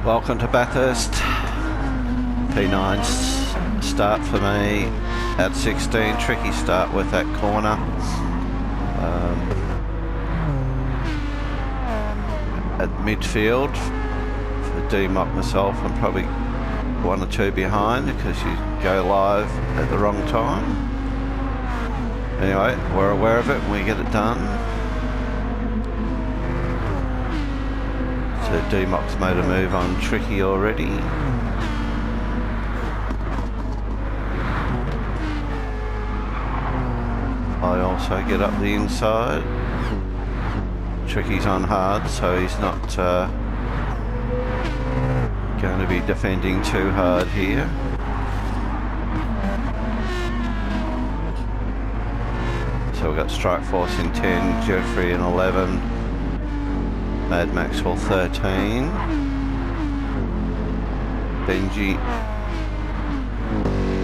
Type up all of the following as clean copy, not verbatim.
Welcome to Bathurst. P9 start for me at 16. Tricky start with that corner. At midfield for DMock myself, I'm probably one or two behind because you go live at the wrong time. Anyway, we're aware of it and we get it done. So DMock's made a move on Tricky already. I also get up the inside. Tricky's on hard, so he's not going to be defending too hard here. So we've got Strike Force in 10, Jeffrey in 11. Mad Maxwell 13, Benji,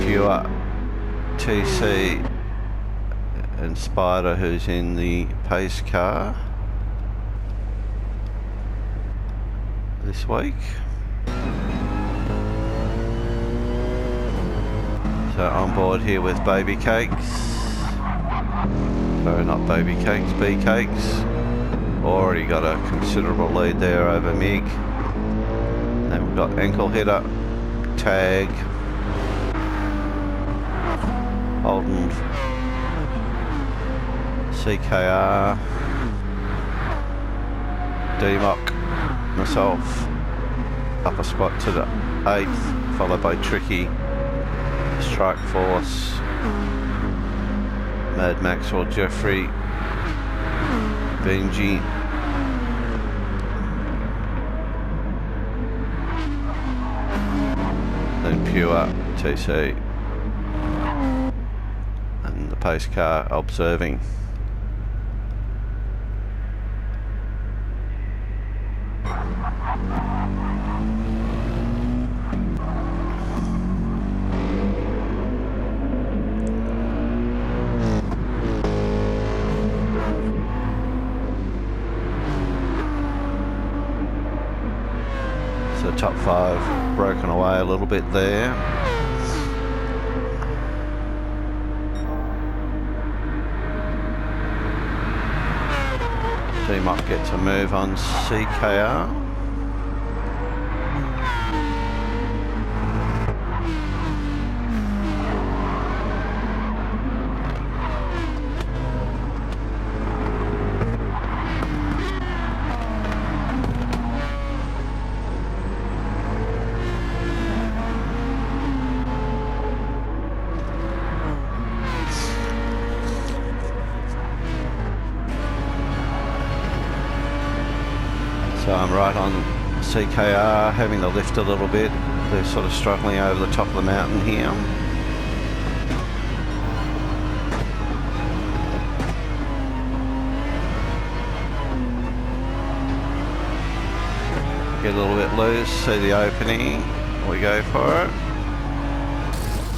Pure, TC and Spider, who's in the pace car this week. So on board here with Baby Cakes, sorry, not Baby Cakes, B Cakes. Already got a considerable lead there over Mig. Then we've got Ankle Hitter, Tag, Holden, CKR, DMock, myself, up a spot to the 8th, followed by Tricky, Strike Force, Mad Maxwell, Jeffrey, Benji, then Pure, TC, and the pace car observing. So top 5 broken away a little bit there. DMock gets a move on CKR. So I'm right on CKR, having to lift a little bit. They're sort of struggling over the top of the mountain here. Get a little bit loose, see the opening, we go for it.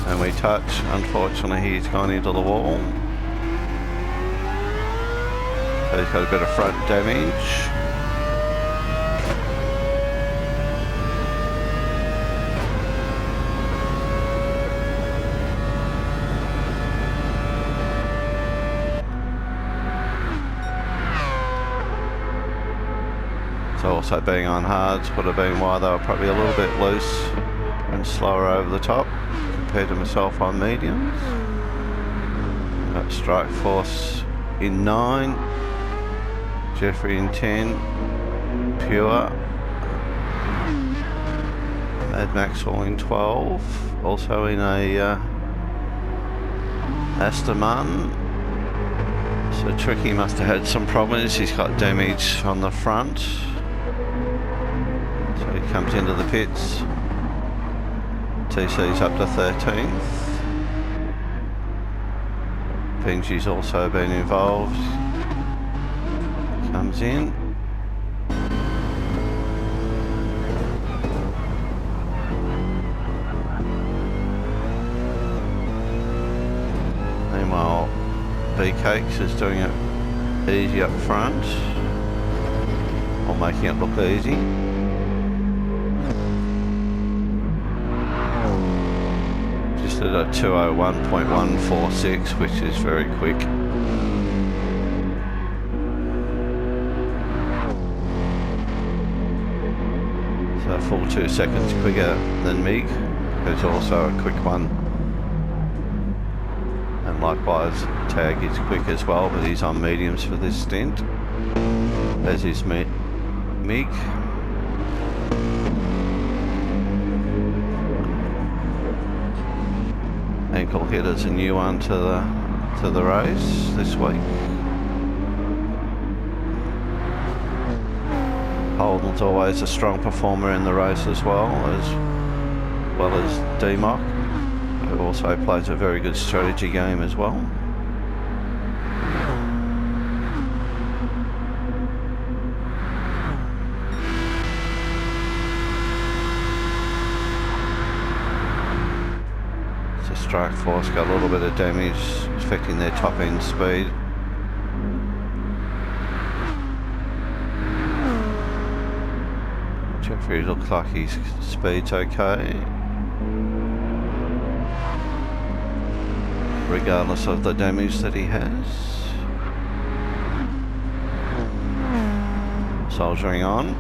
And we touch, unfortunately he's gone into the wall. So he's got a bit of front damage. Also being on hards would have been why they were probably a little bit loose and slower over the top compared to myself on mediums. Got Strike Force in 9, Jeffrey in 10, Pure, Mad Maxwell in 12, also in a Aston. So Tricky must have had some problems. He's got damage on the front. So he comes into the pits. TC's up to 13th. Benji's also been involved. Comes in. Meanwhile, B Cakes is doing it easy up front, or making it look easy. to a 201.146, which is very quick. So a full 2 seconds quicker than Mig, who's also a quick one. And likewise, Tag is quick as well, but he's on mediums for this stint, as is Mig. Ankle hitter's a new one to the race this week. Holden's always a strong performer in the race as well as DMock, who also plays a very good strategy game as well. So Strike Force got a little bit of damage affecting their top end speed. Jeffrey looks like his speed's okay, regardless of the damage that he has. Soldiering on.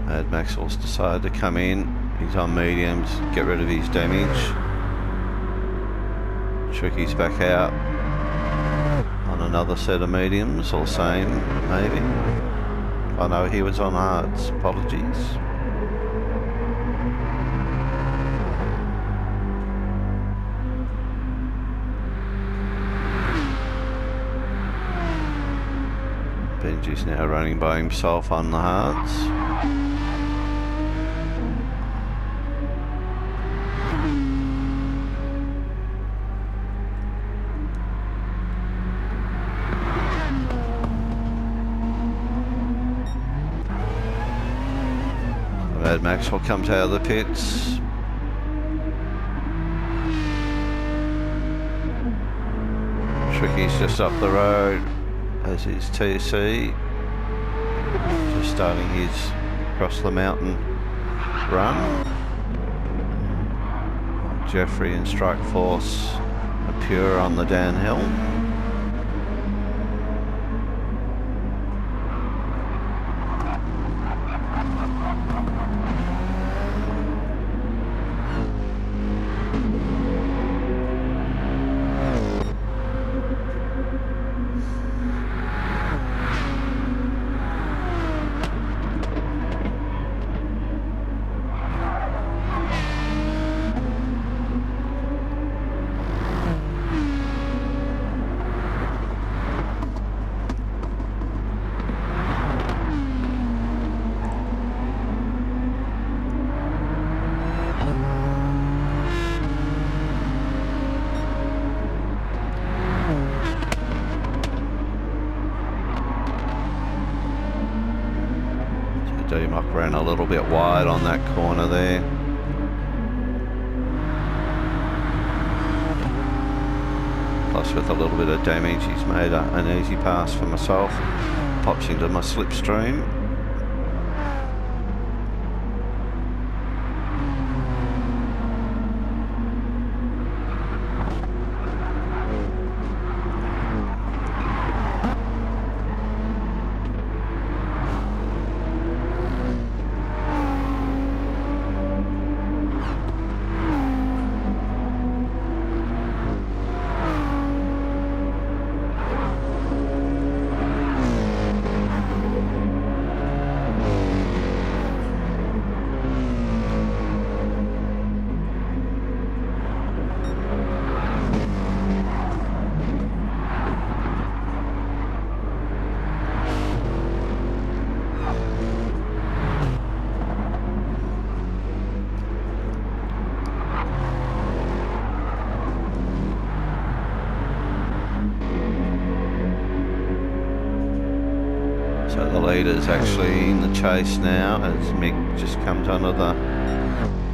Mad Maxwell's decided to come in. He's on mediums, get rid of his damage. Tricky's back out on another set of mediums, or same, maybe. I know he was on hards, apologies. Benji's now running by himself on the hards. Mad Maxwell comes out of the pits. Tricky's just up the road, as is TC. Just starting his across the mountain run. Jeffrey and Strike Force are pure on the downhill. DMock ran a little bit wide on that corner there. Plus with a little bit of damage, he's made an easy pass for myself. Pops into my slipstream. So the leader's actually in the chase now as Mick just comes under the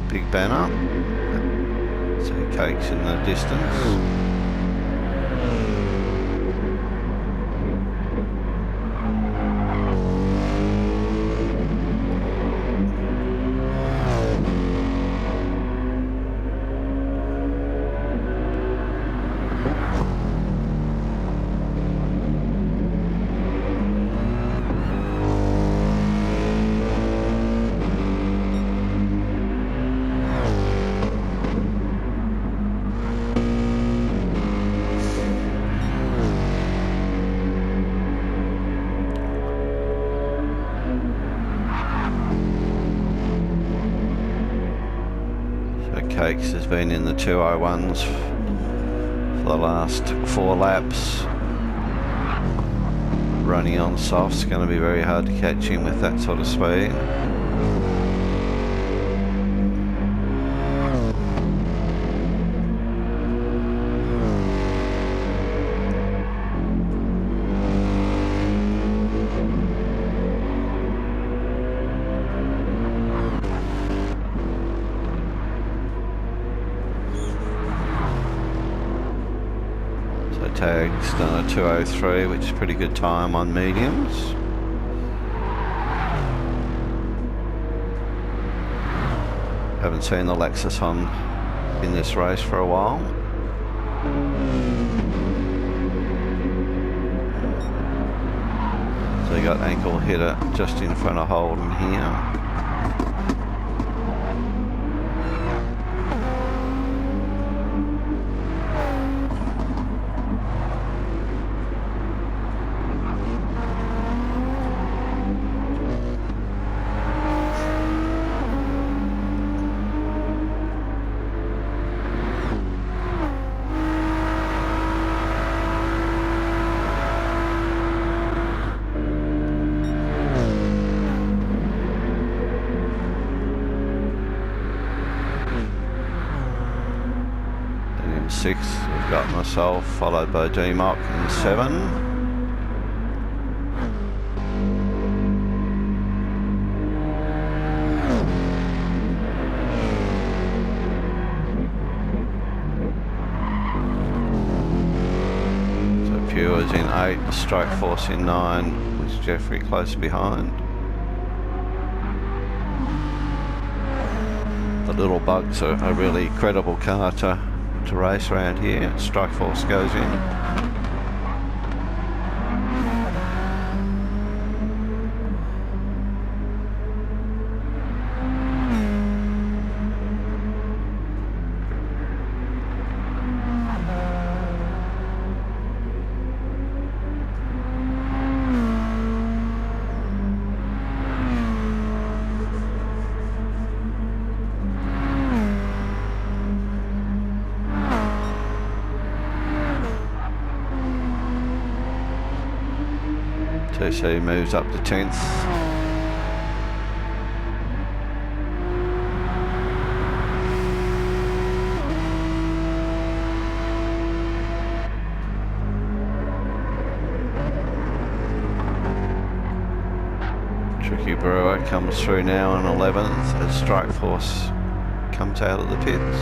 big banner. So Cake's in the distance. Cakes has been in the 201s for the last 4 laps. Running on soft's going to be very hard to catch him with that sort of speed. Tag's done a 2:03, which is pretty good time on mediums. Haven't seen the Lexus on in this race for a while. So you got ankle hitter just in front of Holden here. Six, we've got myself, followed by DMock in 7. So Pure's in 8, Strike Force in 9, with Jeffrey close behind. The Little Bugs are a really credible car to race around here. Strike Force goes in. TC moves up to 10th. Tricky Brewer comes through now in 11th as Strike Force comes out of the pits.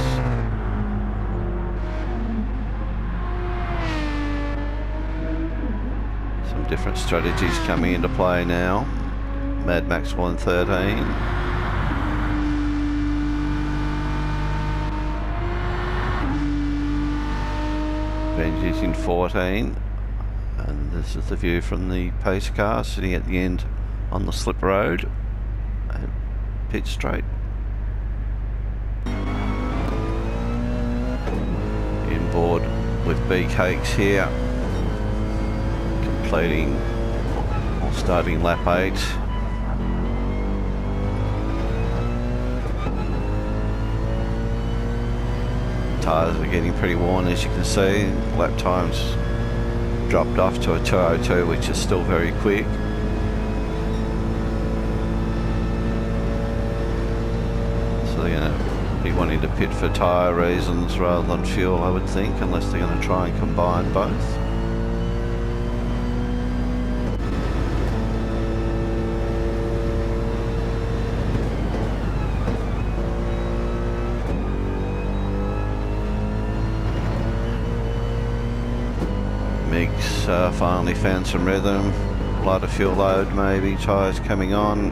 Different strategies coming into play now. Mad Max 113. Benji's in 14. And this is the view from the pace car sitting at the end on the slip road and pit straight. Inboard with B Cakes here, completing or starting lap 8. Tyres are getting pretty worn, as you can see. Lap times dropped off to a 2:02, which is still very quick. So they're going to be wanting to pit for tyre reasons rather than fuel, I would think, unless they're going to try and combine both. Finally found some rhythm, lighter fuel load maybe, tyres coming on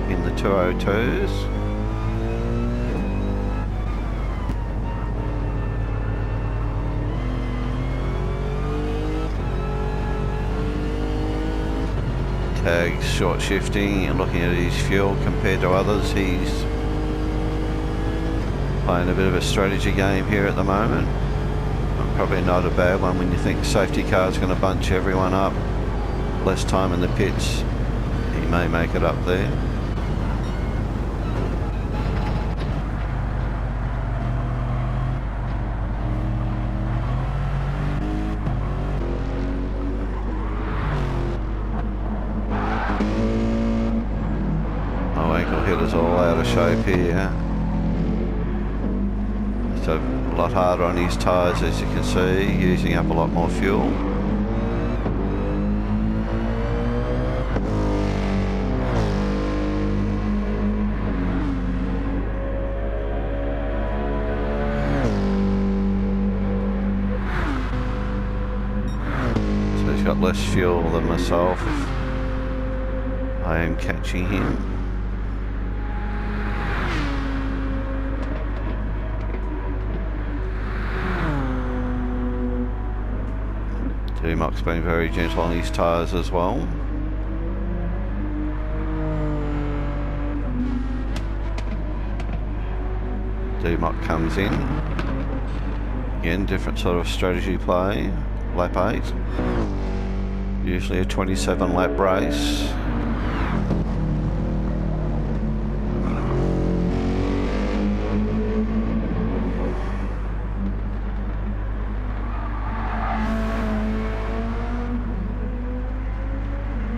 in the 2:02s. Tag's short shifting and looking at his fuel compared to others. He's playing a bit of a strategy game here at the moment. Probably not a bad one when you think safety car's going to bunch everyone up. Less time in the pits, he may make it up there. shape here. So a lot harder on his tyres, as you can see, using up a lot more fuel. So he's got less fuel than myself. I am catching him. DMock's been very gentle on his tyres as well. DMock comes in. Again, different sort of strategy play. Lap 8. Usually a 27 lap race.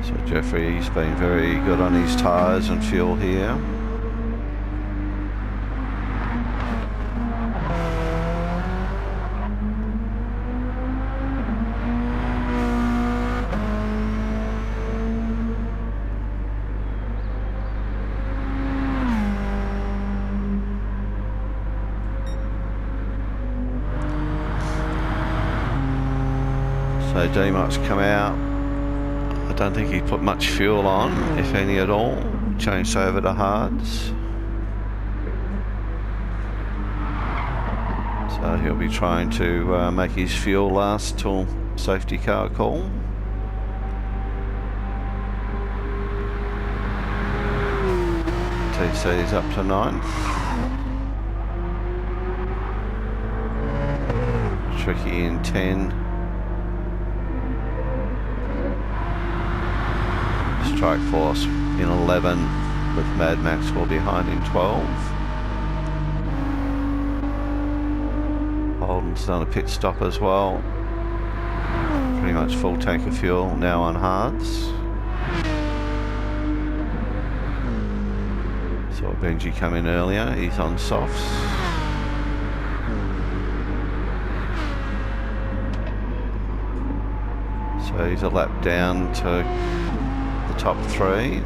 So Jeffrey's been very good on his tyres and fuel here. So DMock's come out. I don't think he put much fuel on, if any at all. Changed over to hards. So he'll be trying to make his fuel last till safety car call. TC's up to 9th. Tricky in 10. Strike Force in 11 with Mad Maxwell behind in 12. Holden's done a pit stop as well. Pretty much full tank of fuel now on hards. Saw Benji come in earlier, he's on softs. So he's a lap down to top 3.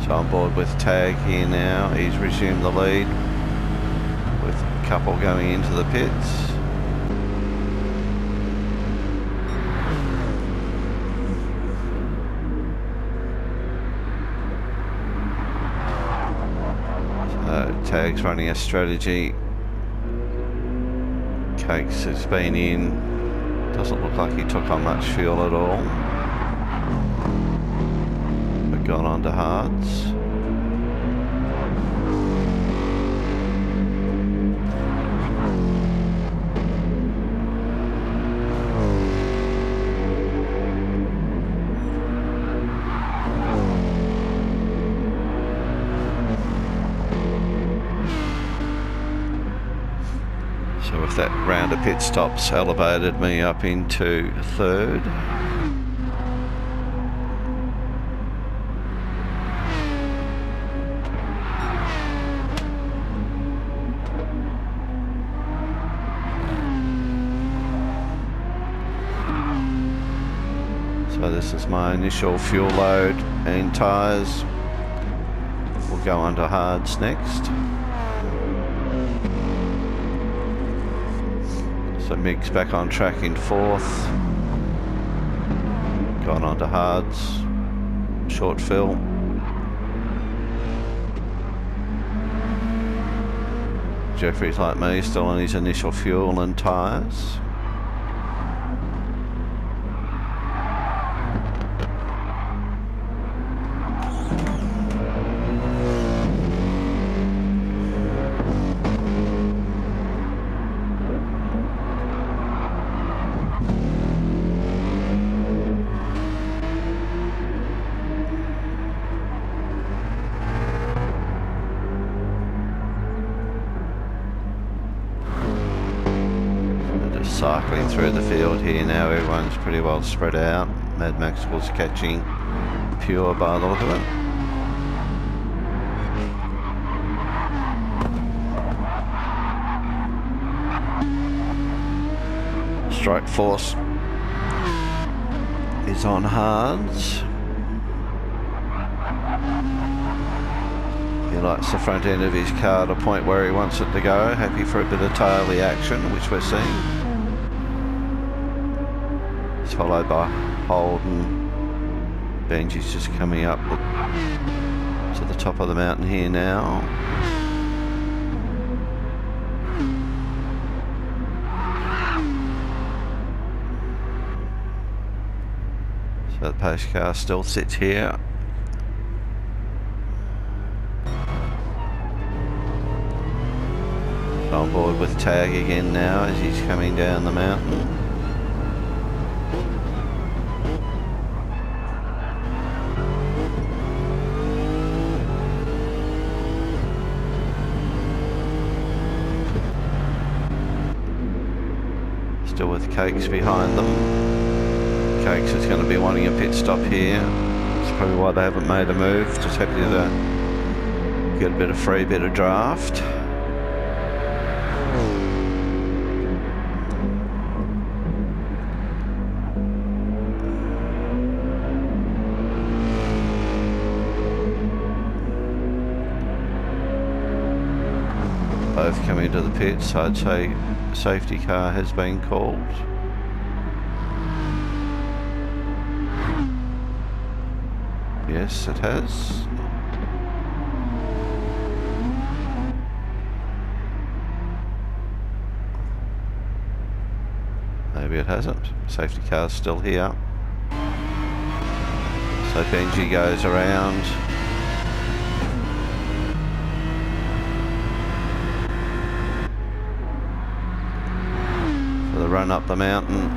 So on board with Tag here now. He's resumed the lead with a couple going into the pits. Tag's running a strategy. Cakes has been in. Doesn't look like he took on much fuel at all. But gone on to hards. So with that round of pit stops elevated me up into 3rd. So this is my initial fuel load and tyres. We'll go on to hards next. So Mick's back on track in 4th. Gone on to hards. Short fill. Jeffrey's like me, still on his initial fuel and tyres. cycling through the field here now. Everyone's pretty well spread out. Mad Max was catching Pure by the look of it. Strike Force is on hards. He likes the front end of his car to point where he wants it to go. Happy for a bit of taily action, which we're seeing. It's followed by Holden. Benji's just coming up to the top of the mountain here now. So the pace car still sits here. On board with Tag again now as he's coming down the mountain. Still with Cakes behind them. Cakes is going to be wanting a pit stop here. That's probably why they haven't made a move. Just happy to get a bit of free bit of draft. Both coming to the pits. I'd say safety car has been called. Yes, it has. Maybe it hasn't. Safety car's still here. So Benji goes around. For the run up the mountain.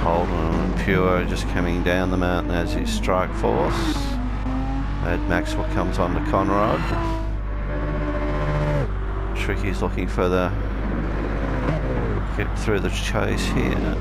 Holden and Pure just coming down the mountain as his Strike Force. Mad Maxwell comes on to Conrod. Tricky's looking for the get through the chase here.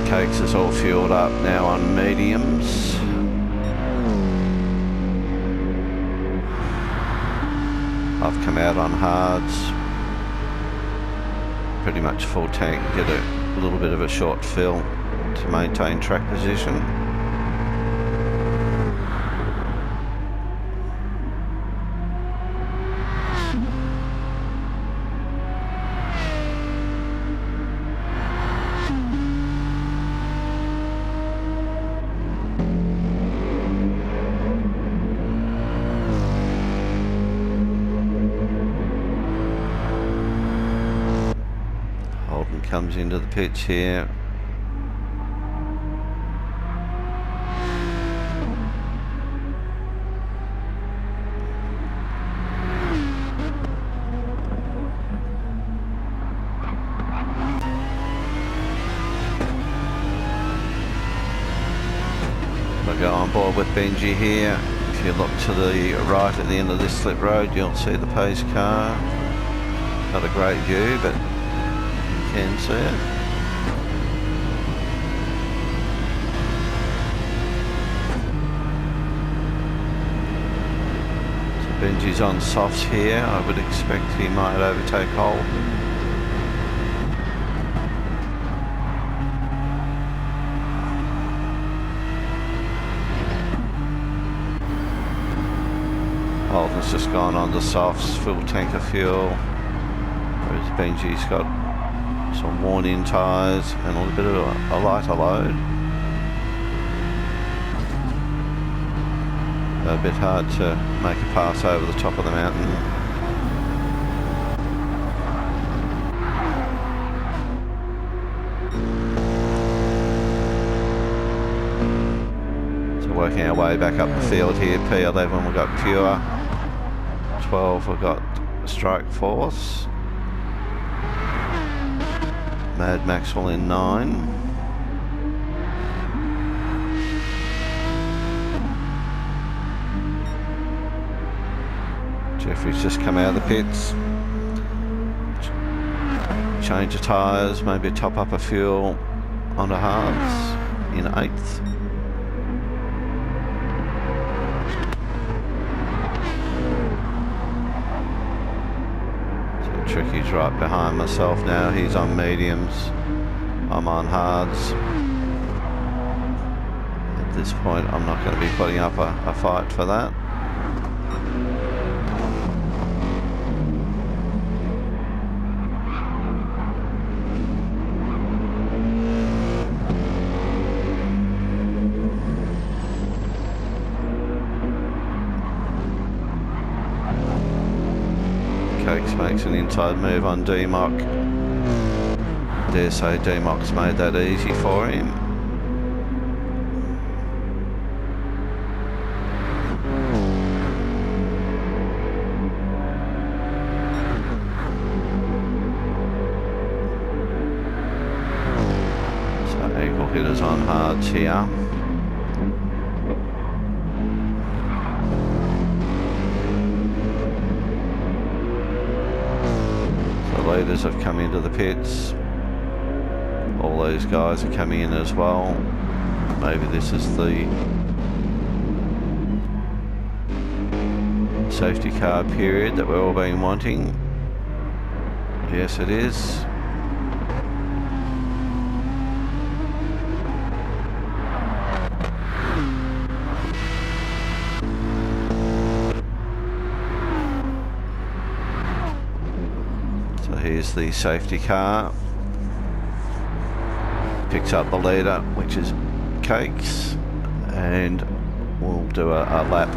Cakes is all fueled up now on mediums. I've come out on hards. Pretty much full tank. Did a little bit of a short fill to maintain track position. Comes into the pits here. We'll go on board with Benji here. If you look to the right at the end of this slip road, you'll see the pace car. Not a great view, but can see it. So Benji's on softs here. I would expect he might overtake Holden. Holden's just gone on the softs, full tank of fuel, whereas Benji's got some worn-in tyres and a little bit of a lighter load. A bit hard to make a pass over the top of the mountain. working our way back up the field here. P11 we've got Pure, 12 we've got Strike Force, Mad Maxwell in 9. Jeffrey's just come out of the pits. Change of tyres, maybe top up a fuel onto hards in 8th. So Tricky's right behind myself now. He's on mediums. I'm on hards. At this point, I'm not going to be putting up a fight for that. Makes an inside move on DMock. Dare say DMock's made that easy for him. So equal hitters on hards here. Leaders have come into the pits. All these guys are coming in as well. Maybe this is the safety car period that we've all been wanting. Yes, it is. Here's the safety car. Picks up the leader, which is Cakes, and we'll do a lap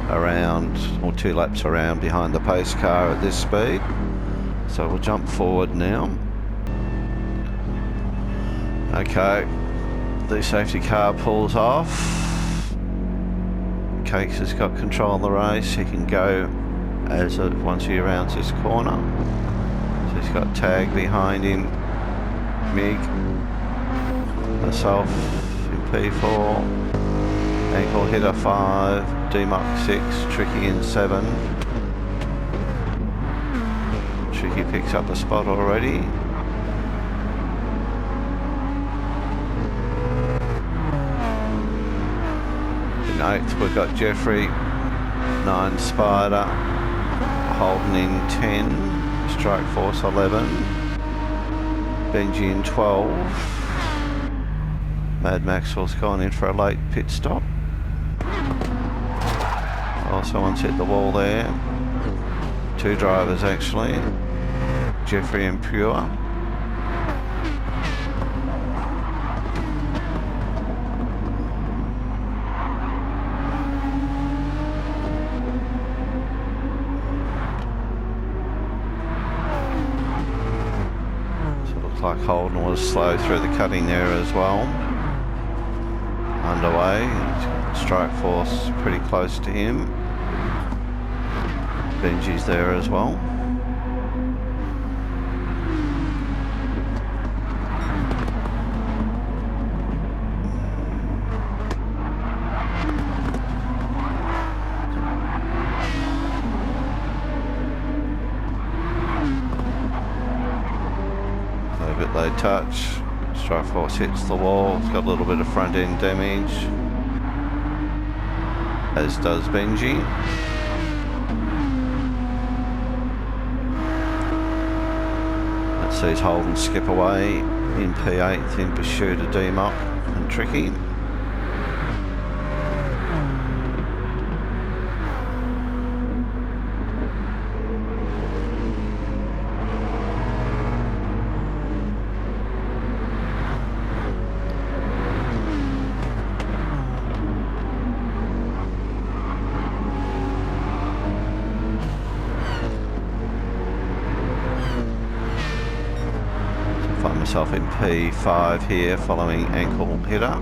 around, or 2 laps around behind the pace car at this speed. So we'll jump forward now. Okay, the safety car pulls off. Cakes has got control of the race. He can go once he rounds this corner. He's got Tag behind him, Mig, myself in P4, Ankle Hitter 5, DMock 6, Tricky in 7. Tricky picks up the spot already. In 8th we've got Jeffrey, 9 Spider, Holden in 10. Strike Force 11, Benji in 12, Mad Maxwell's gone in for a late pit stop. Oh, someone's hit the wall there. 2 drivers actually, Jeffrey and Pure. Like Holden was slow through the cutting there as well. Underway, Strike Force pretty close to him. Benji's there as well. They touch, Strike Force hits the wall, it's got a little bit of front end damage, as does Benji. That sees Holden skip away in P8 in pursuit of DMock and Tricky. Find myself in P5 here, following Ankle Hitter.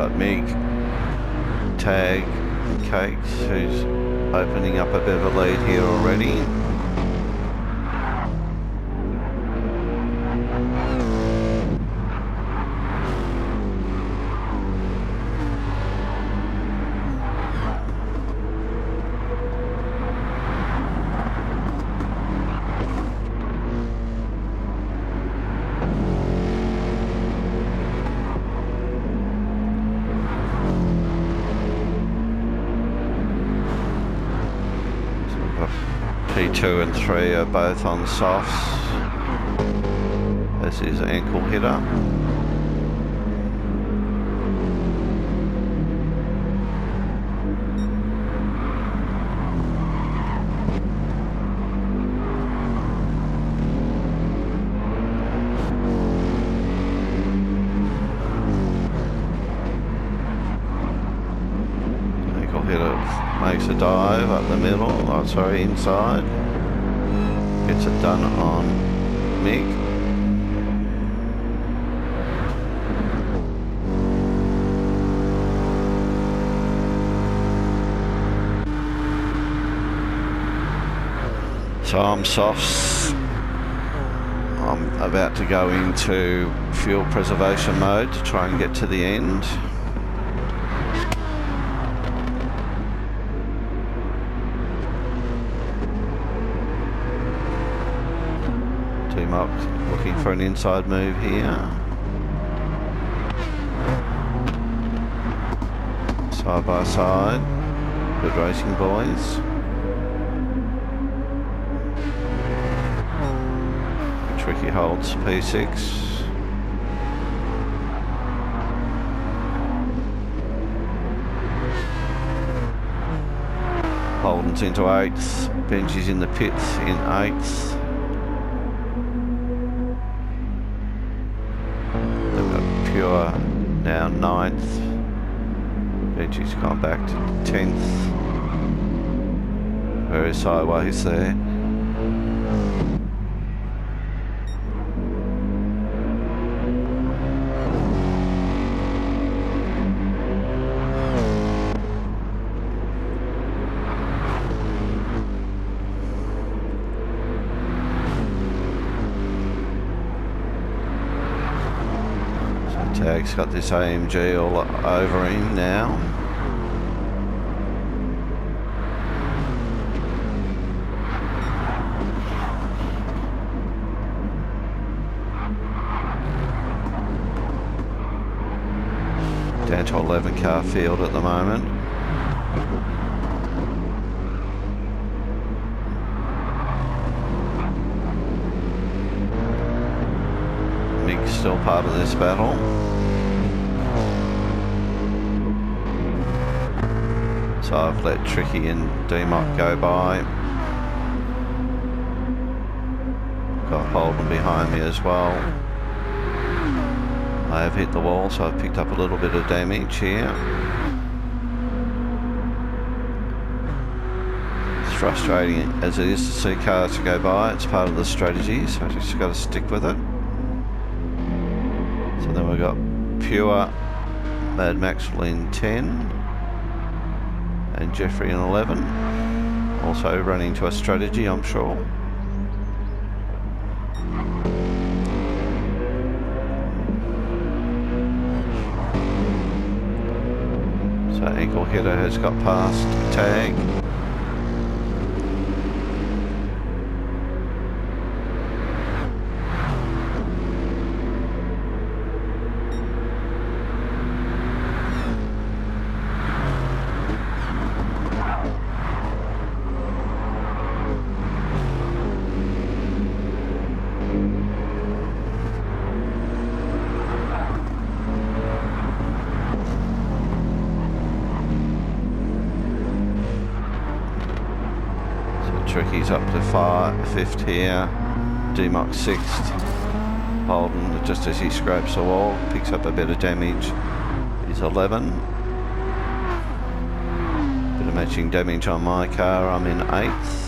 got Mig, Tag, Cakes, who's opening up a bit of a lead here already. P2 and 3 are both on softs. This is ankle hitter. Ankle hitter makes a dive up the middle, oh sorry, inside. Gets it done on Mick. So I'm softs. I'm about to go into fuel preservation mode to try and get to the end. DMock looking for an inside move here. Side by side. Good racing, boys. Tricky holds P6. Holden's into 8th. Benji's in the pits in 8th. Pure now 9th. Benji's gone back to 10th. Very sideways there. Tag's got this AMG all over him now. Down to 11 car field at the moment. Mick's still part of this battle. So I've let Tricky and DMock go by. Got Holden behind me as well. I have hit the wall, so I've picked up a little bit of damage here. It's frustrating as it is to see cars to go by. It's part of the strategy, so I just got to stick with it. So then we've got Pure, Mad Maxwell in 10. And Jeffrey in 11, also running to a strategy, I'm sure. So ankle hitter has got past Tag. Tricky's up to 5th here. DMock 6th. Holden, just as he scrapes the wall, picks up a bit of damage. He's 11. Bit of matching damage on my car. I'm in 8th.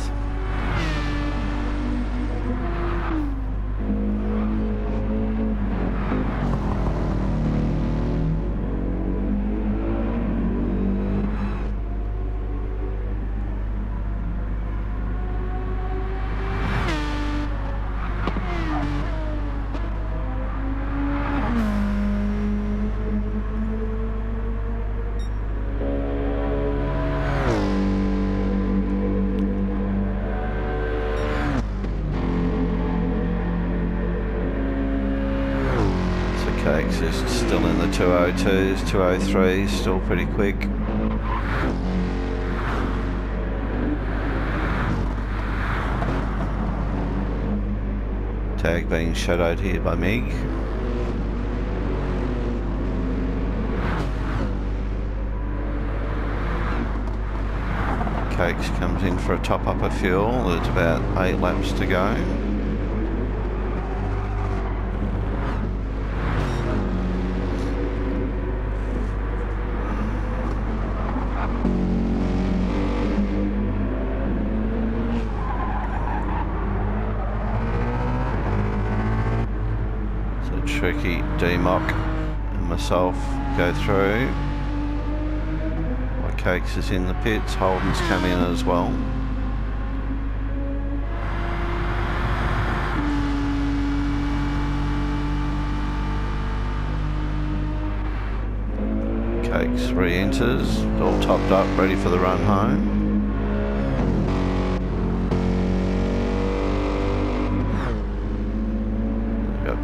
Cakes is still in the 202s, 203s, still pretty quick. Tag being shadowed here by Mig. Cakes comes in for a top up of fuel. There's about 8 laps to go. Tricky, DMock and myself go through. My Cakes is in the pits, Holden's come in as well. Cakes re-enters, all topped up, ready for the run home.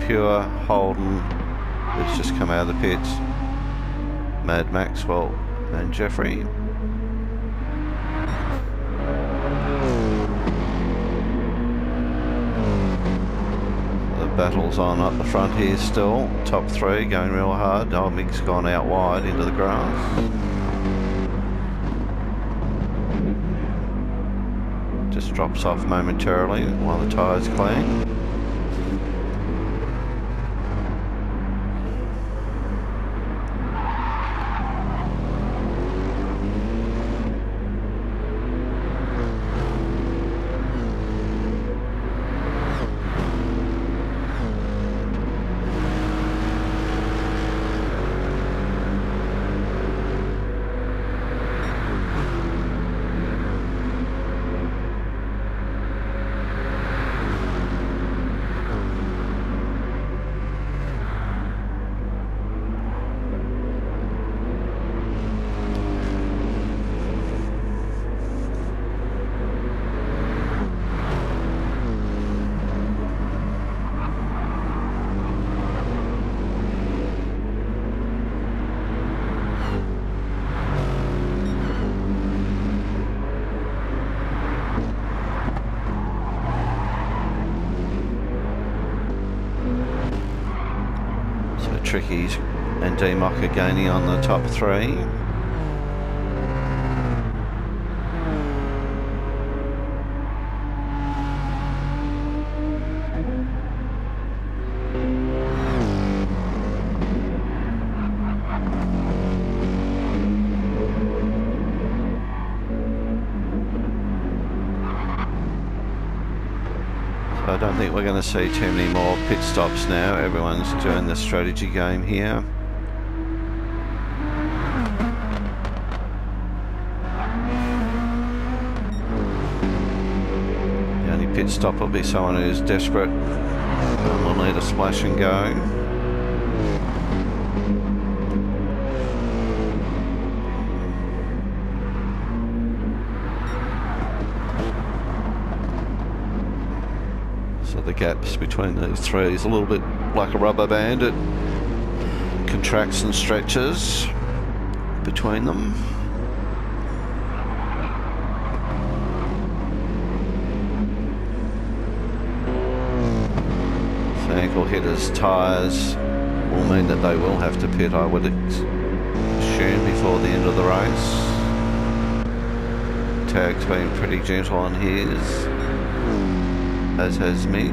Pure, Holden, who's just come out of the pits, Mad Maxwell and Jeffrey. The battle's on up the front here still, top 3 going real hard. Oh, Mig's gone out wide into the grass. Just drops off momentarily while the tyres clean. Trickies and DMock are gaining on the top 3. I don't think we're going to see too many more pit stops now. Everyone's doing the strategy game here. The only pit stop will be someone who's desperate and will need a splash and go. The gaps between these 3 is a little bit like a rubber band. It contracts and stretches between them. So ankle hitters' tyres will mean that they will have to pit, I would assume, before the end of the race. Tag's been pretty gentle on his, as has Mig.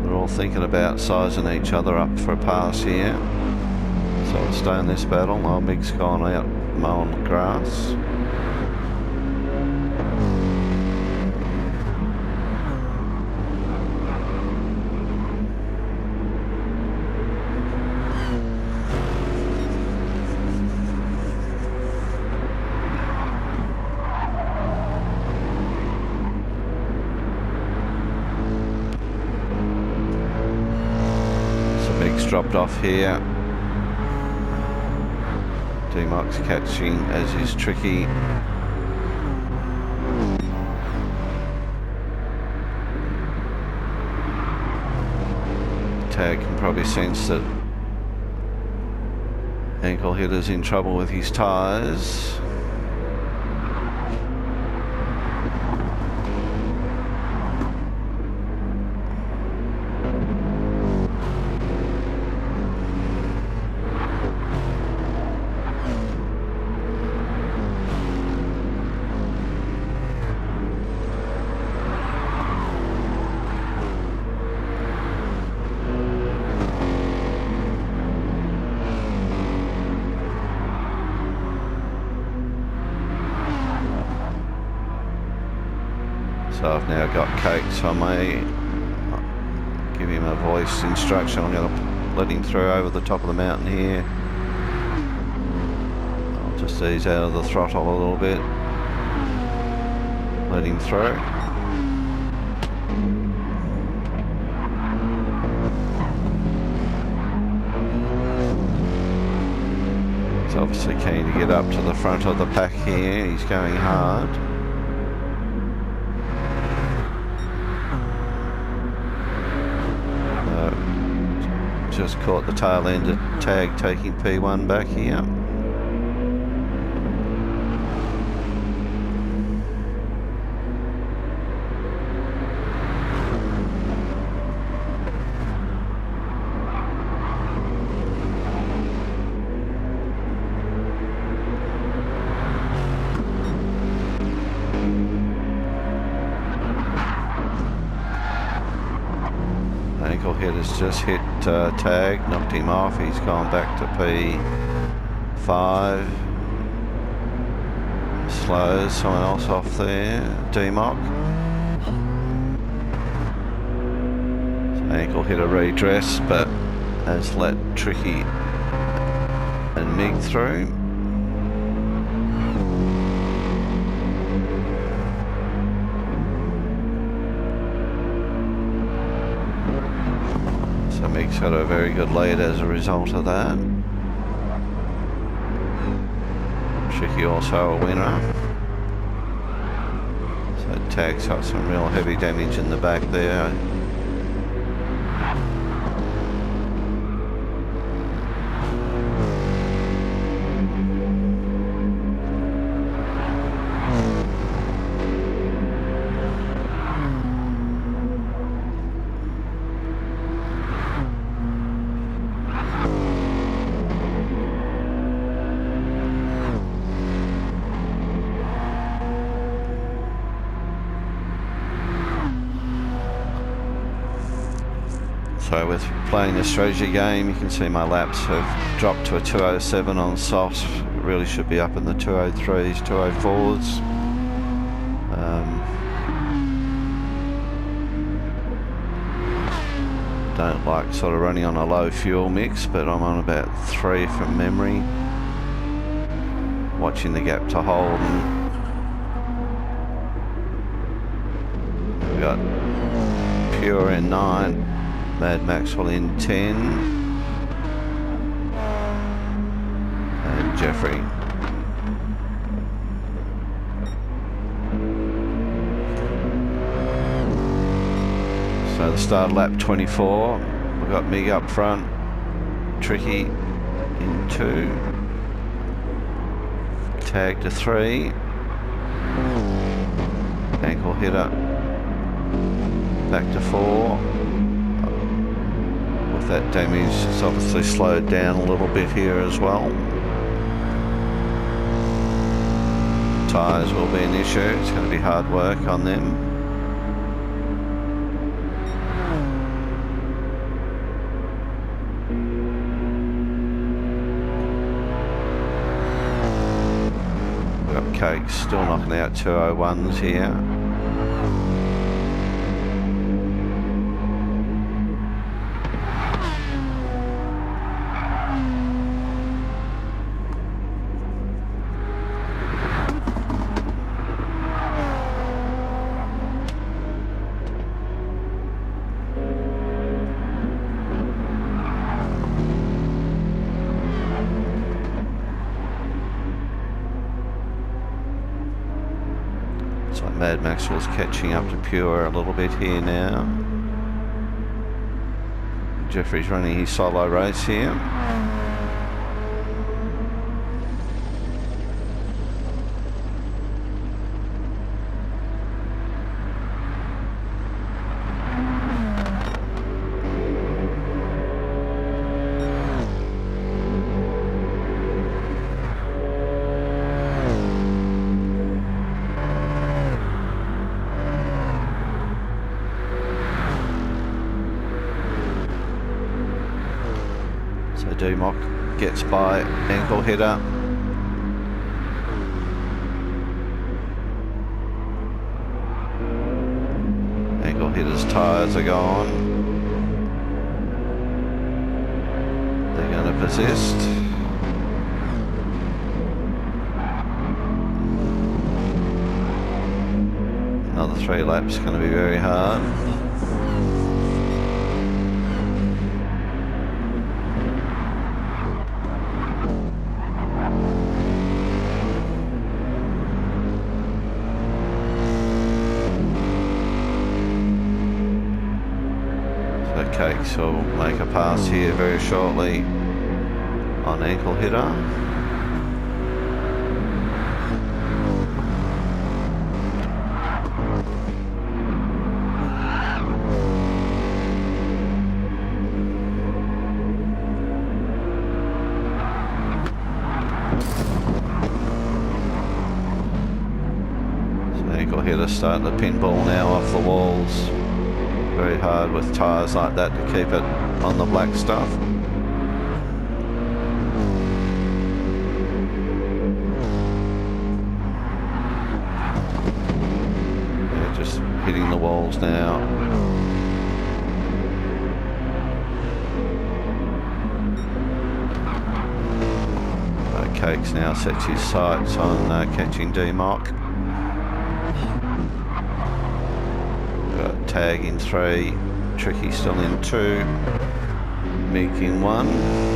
We're all thinking about sizing each other up for a pass here. So we'll stay in this battle. Oh, Mig's gone out mowing the grass. Dropped off here. DMock's catching, as is Tricky. Tag can probably sense that ankle hitter's in trouble with his tyres. So I've now got Kate, so I may give him a voice instruction. I'm going to let him through over the top of the mountain here. I'll just ease out of the throttle a little bit. Let him through. He's obviously keen to get up to the front of the pack here. He's going hard. Just caught the tail end of Tag taking P1 back here. Ankle hitter's just hit Tag, knocked him off. He's gone back to P5. Slows someone else off there. DMock. So ankle hitter redress, but has let Tricky and Mig through. Mig's got a very good lead as a result of that. Tricky also a winner. So Tag's got some real heavy damage in the back there. So with playing the strategy game, you can see my laps have dropped to a 207 on softs. Really should be up in the 203s, 204s. Don't like sort of running on a low fuel mix, but I'm on about 3 from memory. Watching the gap to Holden. We've got Pure in 9. Mad Maxwell in 10, and Jeffrey. So the start lap 24, we've got Mig up front, Tricky in 2, Tag to 3, ankle hitter back to 4. That damage has obviously slowed down a little bit here as well. Tyres will be an issue. It's going to be hard work on them. We've got Cake still knocking out 201s here. So Mad Maxwell's catching up to Pure a little bit here now. Jeffrey's running his solo race here. DMock gets by ankle hitter. Ankle hitter's tyres are gone. They're going to persist. Another 3 laps going to be very hard. Cakes will make a pass here very shortly on ankle hitter. So ankle hitter starting to pinball now off the walls. Very hard with tyres like that to keep it on the black stuff. Yeah, just hitting the walls now. Cakes now sets his sights on catching DMock. Tag in 3, Tricky still in 2, Meek in 1.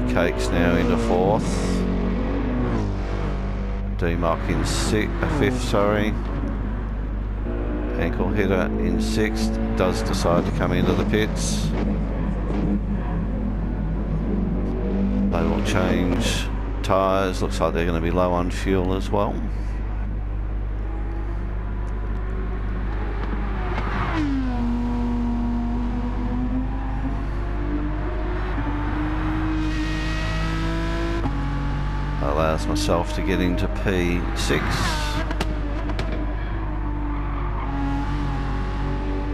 Cakes now into 4th. DMock in 5th, sorry. Ankle hitter in 6th. Does decide to come into the pits. They will change tyres. Looks like they're going to be low on fuel as well. Allows myself to get into P6.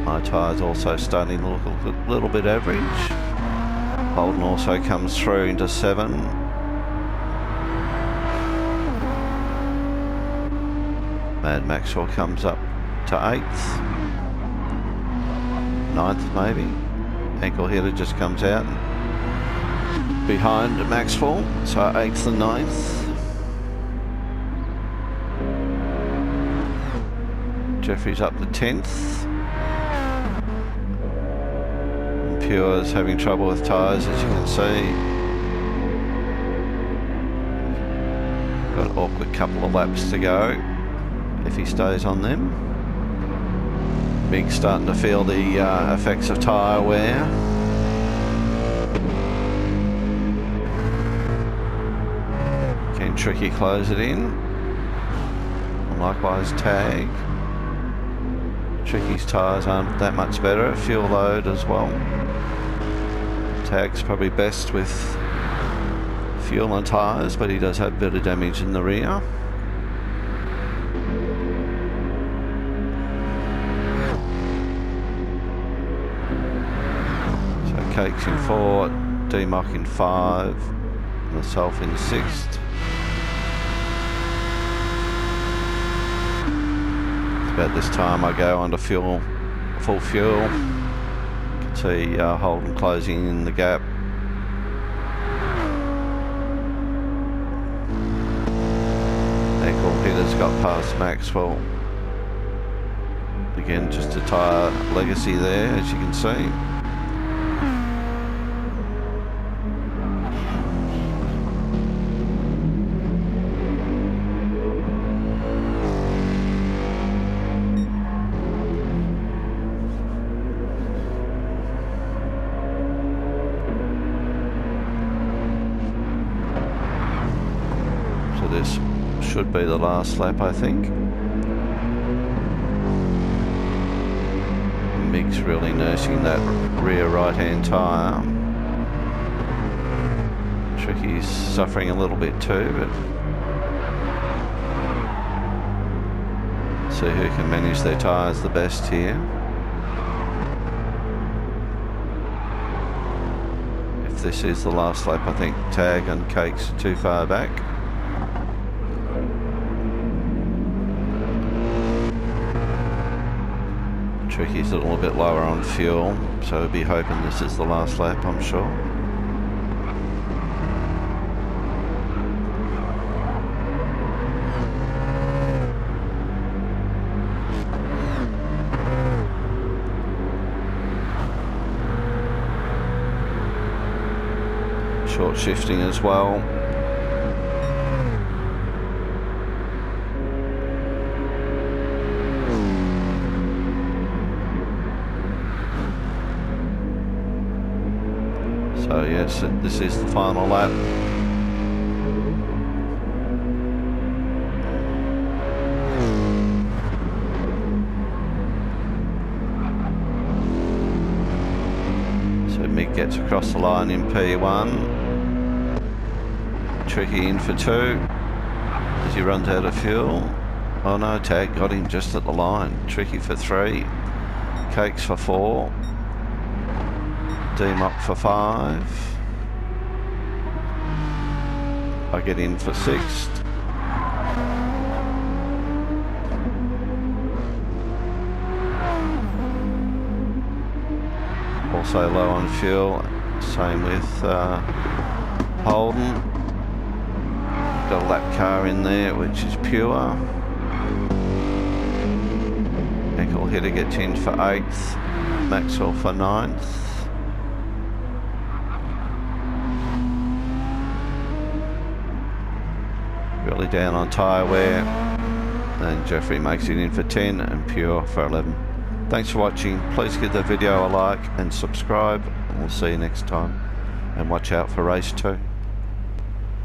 My tyres also starting to look a little bit average. Holden also comes through into 7. Mad Maxwell comes up to 8th. 9th maybe. Ankle hitter just comes out behind Maxwell, so 8th and 9th. Jeffrey's up to 10th. And Pure's having trouble with tyres, as you can see. Got an awkward couple of laps to go if he stays on them. Big's starting to feel the effects of tyre wear. Can Tricky close it in? And likewise Tag. Tricky's tyres aren't that much better. Fuel load as well. Tag's probably best with fuel and tyres, but he does have a bit of damage in the rear. So Cakes in 4, DMock in 5, myself in 6th. About this time I go onto full fuel, See Holden closing in the gap. Ankle Hitter's got past Maxwell. Again, just a tyre legacy there, as you can see. So this should be the last lap, I think. Mick's really nursing that rear right-hand tyre. Tricky's suffering a little bit too, but see who can manage their tyres the best here. If this is the last lap, I think Tag and Cake's too far back. Tricky's a little bit lower on fuel, so we'll be hoping this is the last lap, I'm sure. Short shifting as well. So yes, this is the final lap. So Mick gets across the line in P1. Tricky in for 2 as he runs out of fuel. Oh no, Tag got him just at the line. Tricky for 3. Cakes for 4. DMock for 5. I get in for 6th. Also low on fuel. Same with Holden. Got a lap car in there, which is pure. Ankle Hitter gets in for 8th. Maxwell for 9th. Really down on tyre wear, and Jeffrey makes it in for 10 and Pure for 11. Thanks for watching. Please give the video a like and subscribe. We'll see you next time, and watch out for race 2.